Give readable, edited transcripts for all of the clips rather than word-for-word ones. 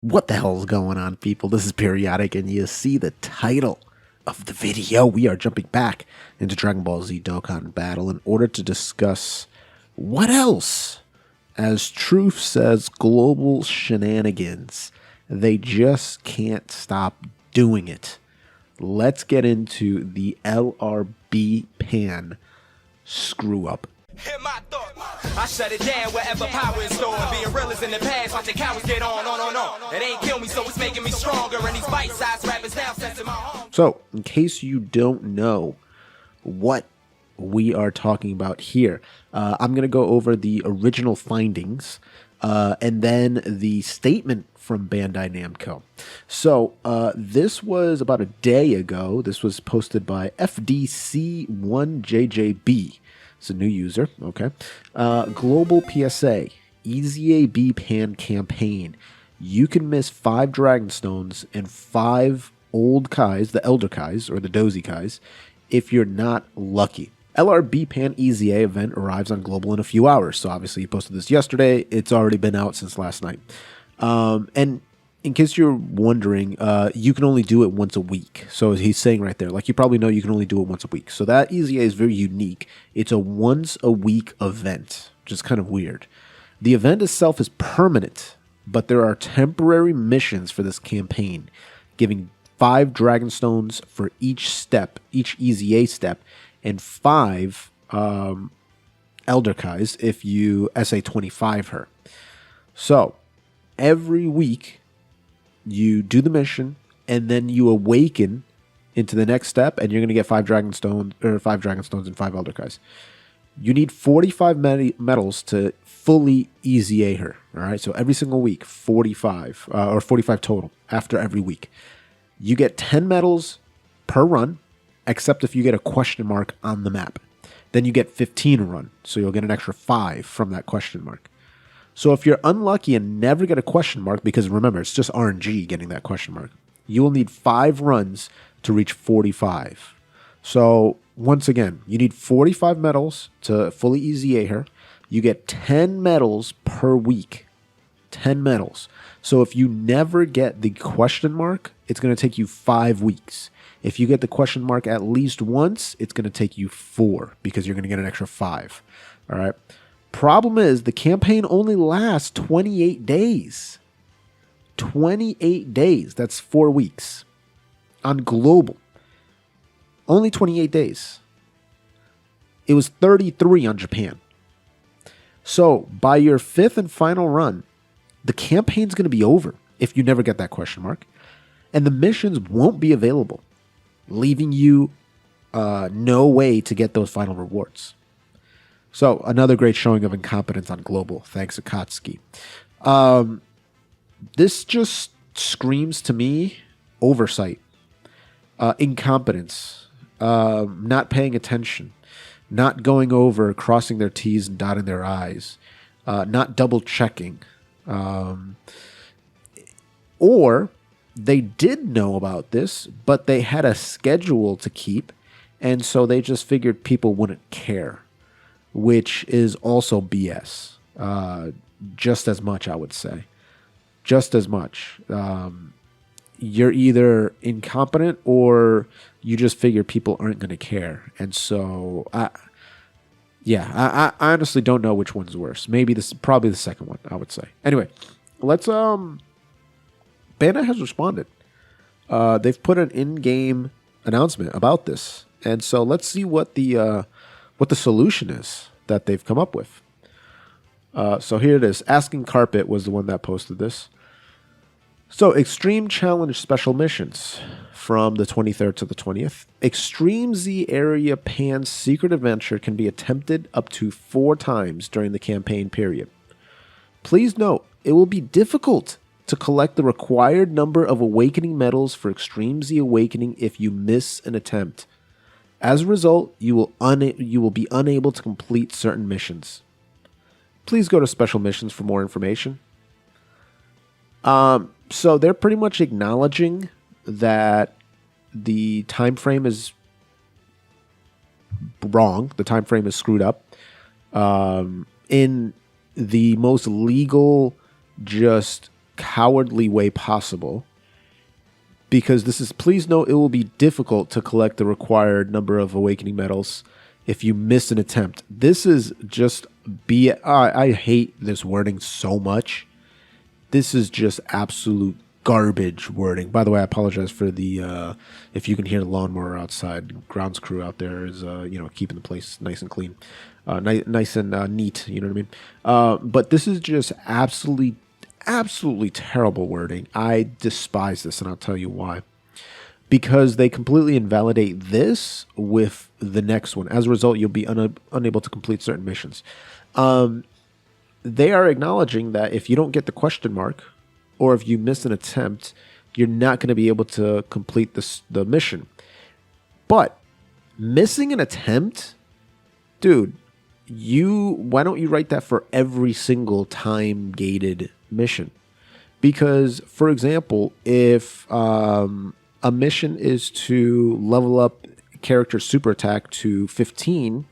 What the hell is going on, people? This is Periodic, and you see the title of the video. We are jumping back into Dragonball Z Dokkan Battle in order to discuss what else, as Truth says, global shenanigans. They just can't stop doing it. Let's get into the LRB Pan screw up. I shut it down wherever power is stored. Being real is in the past, watching cowards get on. It ain't kill me, so it's making me stronger. And these bite-sized rappers now sensing my home. So, in case you don't know what we are talking about here, I'm going to go over the original findings and then the statement from Bandai Namco. So, this was about a day ago. This was posted by FDC1JJB. It's a new user, okay. Global PSA, EZA Pan campaign. You can miss 5 Dragon Stones and 5 old Kais, the Elder Kais, or the Dozy Kais, if you're not lucky. LRB Pan EZA event arrives on Global in a few hours. So obviously he posted this yesterday. It's already been out since last night. And in case you're wondering, you can only do it once a week. So he's saying right there, like you probably know, you can only do it once a week. So that EZA is very unique. It's a once a week event, which is kind of weird. The event itself is permanent, but there are temporary missions for this campaign, giving 5 Dragon Stones for each step, each EZA step, and 5 Elder Kais if you SA25 her. So every week, you do the mission, and then you awaken into the next step, and you're going to get 5 Dragon Stones, or 5 Dragon Stones and 5 Elder Kais. You need 45 medals to fully EZA her. All right, so every single week, 45 or 45 total after every week. You get 10 medals per run, except if you get a question mark on the map. Then you get 15 a run, so you'll get an extra 5 from that question mark. So if you're unlucky and never get a question mark, because remember, it's just RNG getting that question mark, you will need 5 runs to reach 45. So once again, you need 45 medals to fully EZA her. You get 10 medals per week. 10 medals. So if you never get the question mark, it's going to take you 5 weeks. If you get the question mark at least once, it's going to take you 4 because you're going to get an extra 5. All right. Problem is, the campaign only lasts 28 days. 28 days. That's 4 weeks. On Global. Only 28 days. It was 33 on Japan. So, by your 5th and final run, the campaign's going to be over if you never get that question mark. And the missions won't be available, leaving you no way to get those final rewards. So, another great showing of incompetence on Global. Thanks, Akatsuki. This just screams to me oversight, incompetence, not paying attention, not going over, crossing their T's and dotting their I's, not double checking. Or they did know about this, but they had a schedule to keep, and so they just figured people wouldn't care. Which is also BS. Just as much, I would say. Just as much. You're either incompetent or you just figure people aren't going to care. And so, I honestly don't know which one's worse. Maybe this is probably the second one, I would say. Anyway, let's, Bandai has responded. They've put an in-game announcement about this. And so let's see what the solution is that they've come up with. So here it is. Asking Carpet was the one that posted this. So Extreme Challenge Special Missions from the 23rd to the 20th. Extreme Z Area Pan Secret Adventure can be attempted up to 4 times during the campaign period. Please note, it will be difficult to collect the required number of Awakening medals for Extreme Z Awakening if you miss an attempt. As a result, you will be unable to complete certain missions. Please go to Special Missions for more information. So they're pretty much acknowledging that the time frame is wrong. The time frame is screwed up. In the most legal, just cowardly way possible, because this is, please note, it will be difficult to collect the required number of awakening medals if you miss an attempt. This is just I hate this wording so much. This is just absolute garbage wording. By the way, I apologize for the if you can hear the lawnmower outside. Grounds crew out there is keeping the place nice and clean, nice and neat. You know what I mean? But this is just absolutely terrible wording. I despise this, and I'll tell you why. Because they completely invalidate this with the next one. As a result, you'll be unable to complete certain missions. They are acknowledging that if you don't get the question mark, or if you miss an attempt, you're not going to be able to complete the mission. But missing an attempt, dude, why don't you write that for every single time-gated mission? Because, for example, if a mission is to level up character super attack to 15,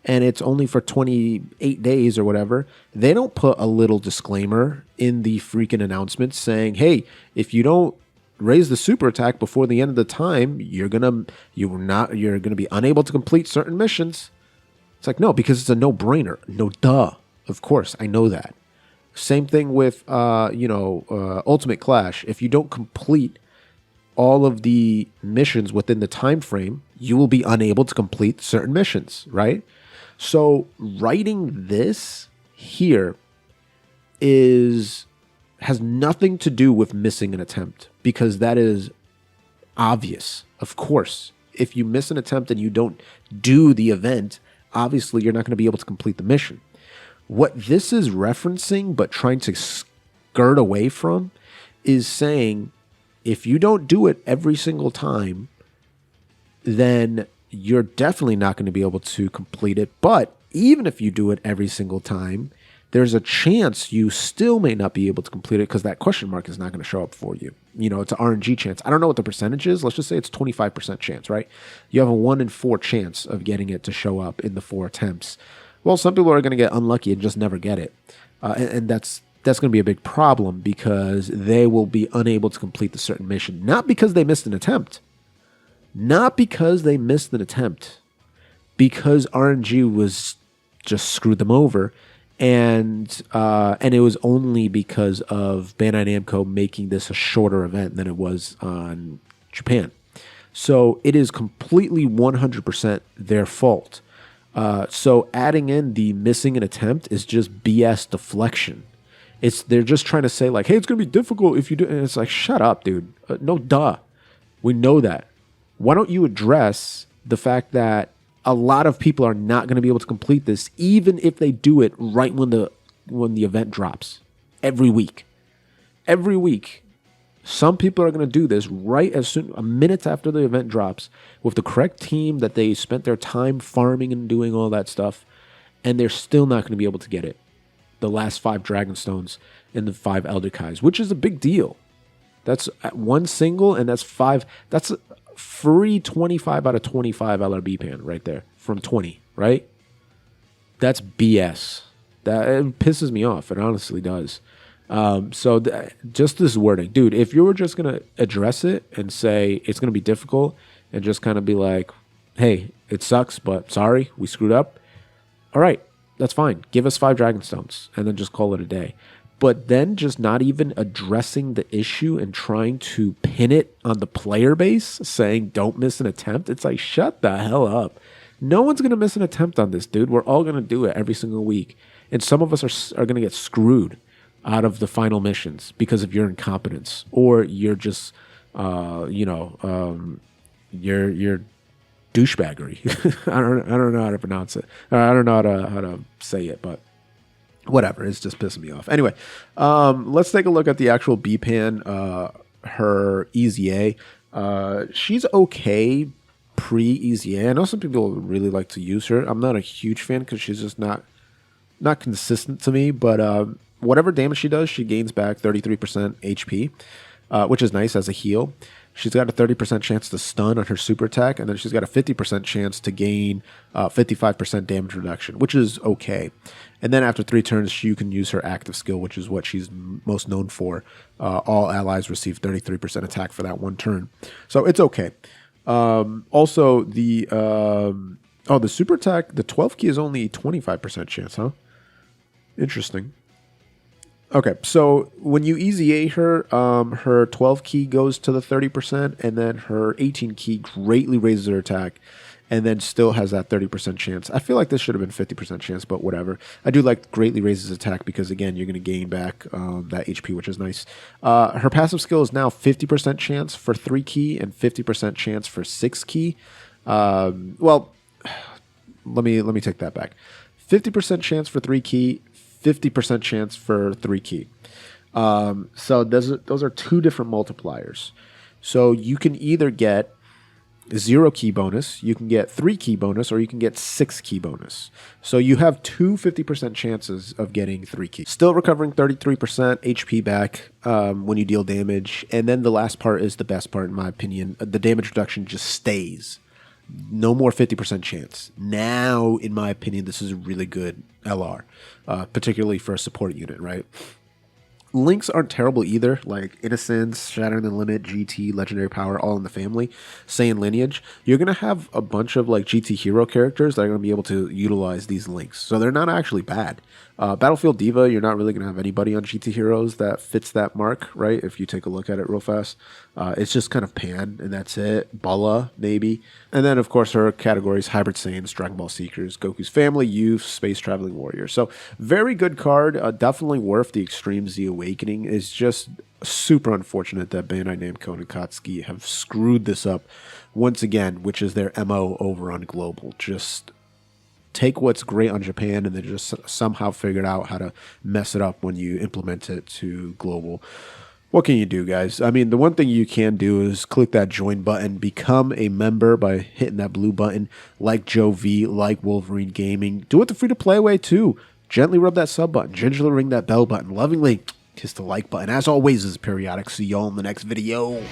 and it's only for 28 days or whatever, they don't put a little disclaimer in the freaking announcement saying, hey, if you don't raise the super attack before the end of the time, you're gonna be unable to complete certain missions. It's like, no, because it's a no-brainer. No, duh. Of course, I know that. Same thing with Ultimate Clash. If you don't complete all of the missions within the time frame, you will be unable to complete certain missions, right? So writing this here has nothing to do with missing an attempt, because that is obvious. Of course, if you miss an attempt and you don't do the event, obviously you're not going to be able to complete the mission. What this is referencing, but trying to skirt away from, is saying if you don't do it every single time, then you're definitely not going to be able to complete it. But even if you do it every single time, there's a chance you still may not be able to complete it because that question mark is not going to show up for you. It's an RNG chance. I don't know what the percentage is. Let's just say it's 25% chance, right? You have a 1 in 4 chance of getting it to show up in the 4 attempts. Well, some people are going to get unlucky and just never get it. And that's going to be a big problem, because they will be unable to complete the certain mission. Not because they missed an attempt. Not because they missed an attempt. Because RNG was just screwed them over. And it was only because of Bandai Namco making this a shorter event than it was on Japan. So it is completely 100% their fault. So adding in the missing an attempt is just BS deflection. They're just trying to say like, hey, it's going to be difficult if you do. And it's like, shut up, dude. No, duh. We know that. Why don't you address the fact that a lot of people are not going to be able to complete this, even if they do it right when the event drops? Every week. Every week. Some people are going to do this right as soon, a minute after the event drops, with the correct team that they spent their time farming and doing all that stuff, and they're still not going to be able to get it. The last 5 Dragonstones and the 5 Elder Kais, which is a big deal. That's one single, and that's 5. That's a free 25 out of 25 LRB pan right there from 20, right? That's BS. It pisses me off. It honestly does. Just this wording, dude, if you were just going to address it and say it's going to be difficult and just kind of be like, hey, it sucks, but sorry, we screwed up. All right, that's fine. Give us 5 Dragonstones and then just call it a day. But then just not even addressing the issue and trying to pin it on the player base, saying don't miss an attempt. It's like, shut the hell up. No one's going to miss an attempt on this, dude. We're all going to do it every single week. And some of us are going to get screwed out of the final missions because of your incompetence, or you're just, your douchebaggery. I don't know how to pronounce it. I don't know how to say it, but whatever. It's just pissing me off. Anyway, let's take a look at the actual B-Pan, her EZA. She's okay pre-EZA. I know some people really like to use her. I'm not a huge fan because she's just not consistent to me, but whatever damage she does, she gains back 33% HP. which is nice as a heal. She's got a 30% chance to stun on her super attack, and then she's got a 50% chance to gain 55% damage reduction, which is okay. And then after 3 turns, you can use her active skill, which is what she's most known for. All allies receive 33% attack for that 1 turn. So it's okay. Also, the super attack, the 12 key is only 25% chance, huh? Interesting. Okay, so when you EZA her, her 12 key goes to the 30%, and then her 18 key greatly raises her attack, and then still has that 30% chance. I feel like this should have been 50% chance, but whatever. I do like greatly raises attack because, again, you're going to gain back that HP, which is nice. Her passive skill is now 50% chance for 3 key and 50% chance for 6 key. Well, let me take that back. 50% chance for 3 key, 50% chance for 3 key. So those are 2 different multipliers. So you can either get 0 key bonus, you can get 3 key bonus, or you can get 6 key bonus. So you have 2 50% chances of getting 3 keys. Still recovering 33% HP back when you deal damage. And then the last part is the best part, in my opinion. The damage reduction just stays. No more 50% chance. Now, in my opinion, this is a really good LR, particularly for a support unit, right? Links aren't terrible either, like Innocence, Shattering the Limit, GT, Legendary Power, all in the family. Saiyan lineage. You're going to have a bunch of like GT hero characters that are going to be able to utilize these links. So they're not actually bad. Battlefield Diva, you're not really going to have anybody on GT heroes that fits that mark, right? If you take a look at it real fast. It's just kind of Pan, and that's it. Bulla, maybe. And then, of course, her categories, Hybrid Saiyans, Dragon Ball Seekers, Goku's Family, Youth, Space Traveling Warrior. So, very good card. Definitely worth the Extreme Z Awakening. It's just super unfortunate that Bandai Namco and Akatsuki have screwed this up once again, which is their MO over on Global. Just take what's great on Japan and then just somehow figure out how to mess it up when you implement it to Global. What can you do, guys? I mean, the one thing you can do is click that join button, become a member by hitting that blue button, like Joe V, like Wolverine Gaming. Do it the free-to-play way, too. Gently rub that sub button, gingerly ring that bell button, lovingly kiss the like button. As always, this is Periodic. See y'all in the next video.